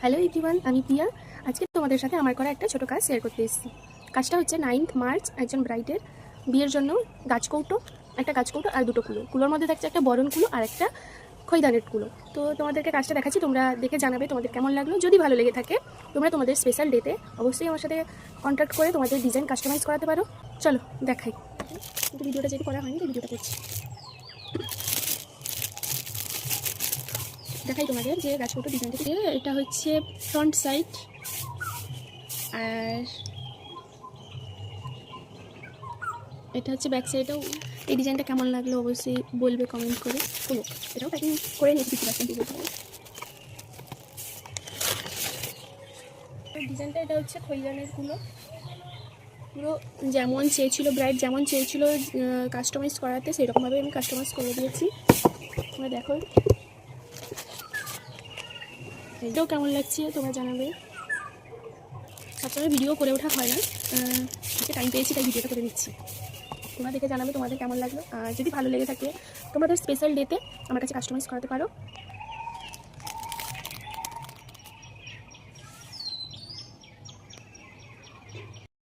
Hello everyone, আমি প্রিয়া। আজকে তোমাদের সাথে আমার করা একটা ছোটো কাজ শেয়ার করতে এসেছি। কাজটা হচ্ছে 9th মার্চ একজন ব্রাইডের বিয়ের জন্য একটা গাছকৌটো আর দুটো কুলোর মধ্যে থাকছে একটা বরণ কুলো আর একটা খৈদানের কুলো। তো তোমাদেরকে কাজটা দেখাচ্ছি, তোমরা দেখে জানাবে তোমাদের কেমন লাগলো। যদি ভালো লেগে থাকে তোমরা তোমাদের স্পেশাল ডেতে অবশ্যই আমার সাথে কন্ট্যাক্ট করে তোমাদের ডিজাইন কাস্টমাইজ করাতে পারো। চলো দেখাই, কিন্তু ভিডিওটা যেহেতু করা হয়নি তো ভিডিওটা করছি। দেখাই তোমাদের যে গাছকৌটো ডিজাইনটা, এটা হচ্ছে ফ্রন্ট সাইড আর এটা হচ্ছে ব্যাক সাইডেও। এই ডিজাইনটা কেমন লাগলো অবশ্যই বলবে কমেন্ট করে। শুনো, এটাও প্যাকিং করে নিয়েছি 50% ডিজাইনটা। এটা হচ্ছে খৈদানের কুলো, পুরো যেমন চেয়েছিল ব্রাইড, যেমন চেয়েছিল কাস্টমাইজ করাতে সেরকমভাবে আমি কাস্টমাইজ করে দিয়েছি। তোমরা দেখো এটাও কেমন লাগছে তোমরা জানাবে। সবসময় ভিডিও করে ওঠা হয় না, আজকে টাইম পেয়েছি তাই ভিডিওটা করে নিচ্ছি। তোমরা দেখে জানাবে তোমাদের কেমন লাগলো। আর যদি ভালো লেগে থাকে তোমাদের স্পেশাল ডেতে আমার কাছে কাস্টমাইজ করাতে পারো।